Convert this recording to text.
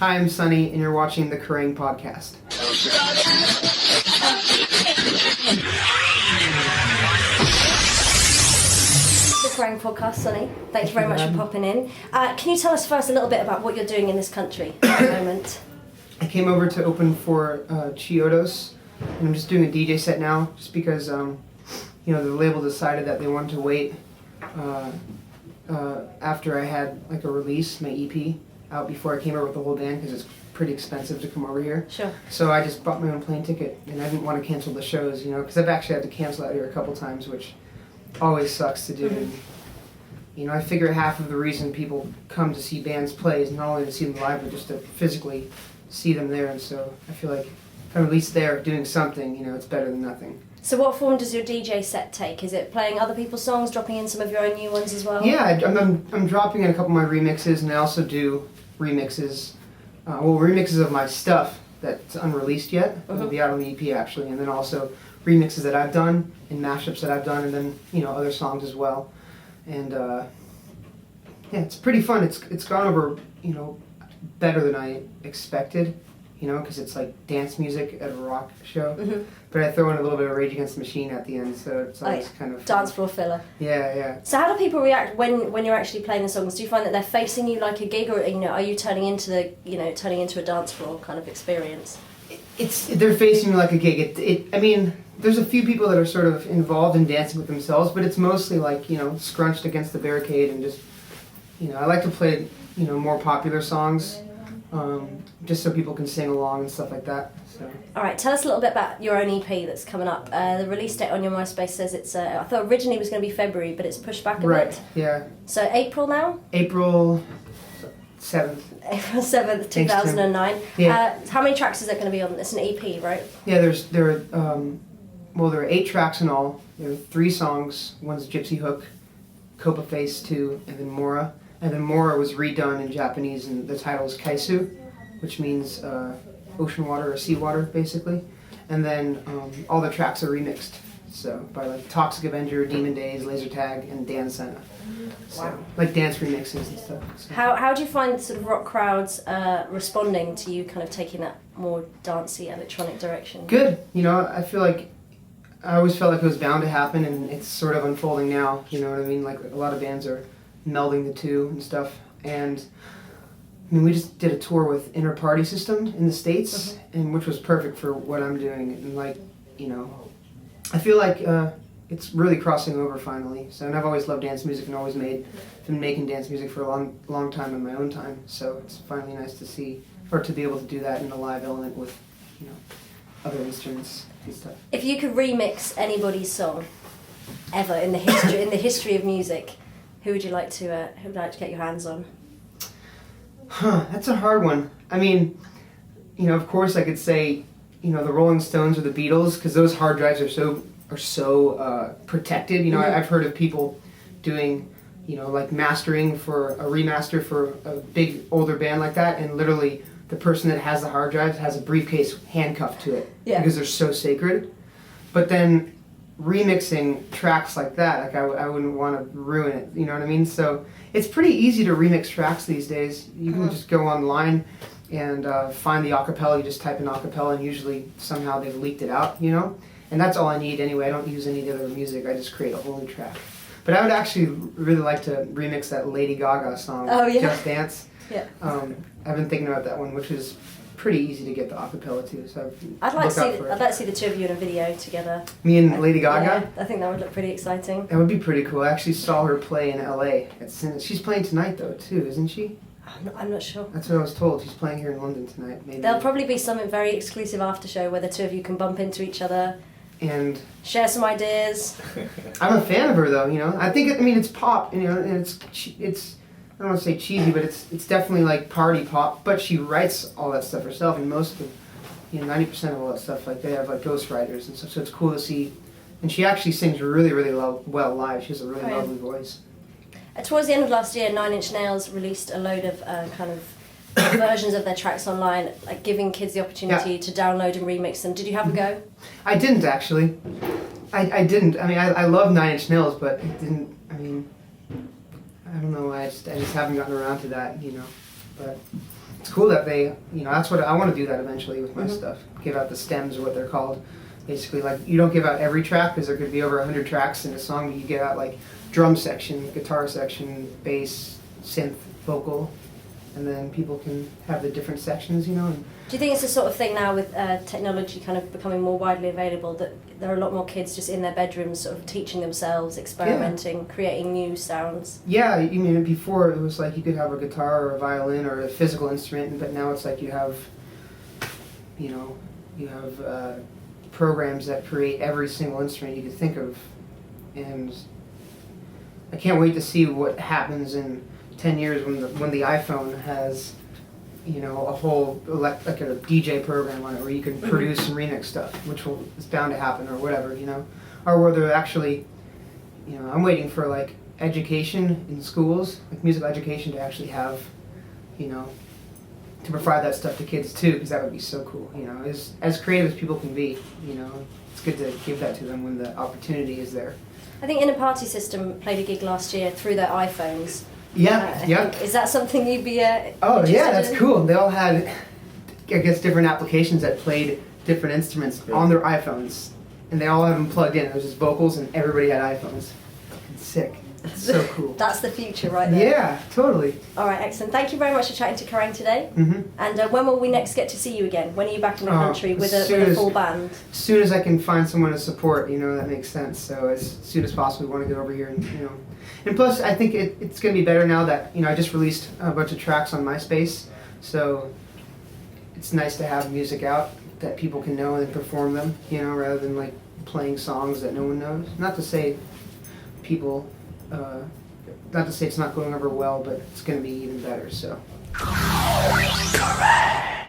Hi, I'm Sonny, and you're watching the Kerrang podcast. The Kerrang podcast, Sonny. Thank you very much for popping in. Can you tell us first a little bit about what you're doing in this country at the moment? I came over to open for Chiodos, and I'm just doing a DJ set now, just because the label decided that they wanted to wait after I had like a release, my EP, out before I came over with the whole band, because it's pretty expensive to come over here. Sure. So I just bought my own plane ticket, and I didn't want to cancel the shows, because I've actually had to cancel out here a couple times, which always sucks to do. Mm-hmm. I figure half of the reason people come to see bands play is not only to see them live, but just to physically see them there, and so I feel like if I'm at least there doing something, it's better than nothing. So what form does your DJ set take? Is it playing other people's songs, dropping in some of your own new ones as well? Yeah, I'm dropping in a couple of my remixes, and I also do remixes, remixes of my stuff that's unreleased yet. It'll be out on the EP actually, and then also remixes that I've done and mashups that I've done, and then other songs as well. And yeah, it's pretty fun. It's gone over better than I expected, because it's like dance music at a rock show. Mm-hmm. But I throw in a little bit of Rage Against the Machine at the end, so it's always kind of dance floor filler. Yeah. So how do people react when you're actually playing the songs? Do you find that they're facing you like a gig, or are you turning into a dance floor kind of experience? They're facing me like a gig. I mean, there's a few people that are sort of involved in dancing with themselves, but it's mostly like scrunched against the barricade and just I like to play more popular songs, just so people can sing along and stuff like that. So. All right, tell us a little bit about your own EP that's coming up. The release date on your MySpace says it's, I thought originally it was going to be February, but it's pushed back a bit. Right, yeah. So April now? April 7th. April 7th, 2009. Yeah. How many tracks is there going to be on this? An EP, right? Yeah, there are 8 tracks in all. There are 3 songs. One's Gypsy Hook, Copa Face 2, and then Mora. And then Mora was redone in Japanese, and the title is Kaisu, which means ocean water or sea water, basically. And then all the tracks are remixed, so by like Toxic Avenger, Demon Days, Laser Tag, and Dan Senna. So, wow. Like dance remixes and stuff. So. How do you find sort of rock crowds responding to you kind of taking that more dancey electronic direction? Good. I feel like I always felt like it was bound to happen, and it's sort of unfolding now. You know what I mean? Like a lot of bands are melding the two and stuff. And I mean, we just did a tour with Inner Party System in the States, and which was perfect for what I'm doing. And I feel like it's really crossing over finally. So, and I've always loved dance music and always been making dance music for a long time in my own time. So it's finally nice to see, or to be able to do that in a live element with, other instruments and stuff. If you could remix anybody's song ever in the history of music, who would you like to get your hands on? That's a hard one. I mean, of course I could say, the Rolling Stones or the Beatles, because those hard drives are so protected. I've heard of people doing, like mastering for a remaster for a big older band like that, and literally the person that has the hard drives has a briefcase handcuffed to it because they're so sacred. But then remixing tracks like that, like I wouldn't want to ruin it, you know what I mean? So it's pretty easy to remix tracks these days. You can just go online and find the acapella. You just type in acapella, and usually somehow they've leaked it out, and that's all I need anyway. I don't use any other music. I just create a whole new track. But I would actually really like to remix that Lady Gaga song, Just Dance. Yeah. I've been thinking about that one, which is pretty easy to get the acapella to. So I'd like to see the two of you in a video together. Me and Lady Gaga? Yeah, I think that would look pretty exciting. That would be pretty cool. I actually saw her play in LA. She's playing tonight though too, isn't she? I'm not sure. That's what I was told. She's playing here in London tonight. Maybe. There'll probably be something very exclusive after show where the two of you can bump into each other and share some ideas. I'm a fan of her though. I think it's pop. And it's I don't want to say cheesy, but it's definitely like party pop. But she writes all that stuff herself, and most of 90% of all that stuff, like they have like ghostwriters and stuff. So it's cool to see, and she actually sings really, really well live. She has a really lovely voice. Towards the end of last year, 9 Inch Nails released a load of kind of versions of their tracks online, like giving kids the opportunity to download and remix them. Did you have a go? I didn't actually. I didn't. I mean, I love 9 Inch Nails, but it didn't. I mean, I don't know. I just haven't gotten around to that, But it's cool that they, that's what I want to do that eventually with my Mhm. stuff. Give out the stems or what they're called. Basically, like, you don't give out every track because there could be over 100 tracks in a song, but you give out like drum section, guitar section, bass, synth, vocal, and then people can have the different sections, and Do you think it's the sort of thing now with technology kind of becoming more widely available that there are a lot more kids just in their bedrooms sort of teaching themselves, experimenting, creating new sounds? Yeah, before it was like you could have a guitar or a violin or a physical instrument, but now it's like you have programs that create every single instrument you could think of, and I can't wait to see what happens in 10 years when the iPhone has a whole like a DJ program on it where you can produce and remix stuff, which is bound to happen, or whatever, or where they're actually, I'm waiting for like education in schools, like musical education, to actually have, to provide that stuff to kids too, because that would be so cool. As creative as people can be, it's good to give that to them when the opportunity is there. I think Inner Party System played a gig last year through their iPhones. Yeah, yeah. Is that something you'd be Oh yeah, interested that's in? cool. They all had, I guess, different applications that played different instruments on their iPhones, and they all had them plugged in. It was just vocals, and everybody had iPhones. Fucking sick. It's so cool. That's the future right there. Yeah, totally. All right, excellent. Thank you very much for chatting to Kerrang today. Mm-hmm. And when will we next get to see you again? When are you back in the Oh, country with as a soon as- full band? As soon as I can find someone to support, that makes sense. So as soon as possible, we want to get over here, and plus, I think it's going to be better now that I just released a bunch of tracks on MySpace, so it's nice to have music out that people can know and then perform them, rather than like playing songs that no one knows. Not to say people, not to say it's not going over well, but it's going to be even better. So. Correct.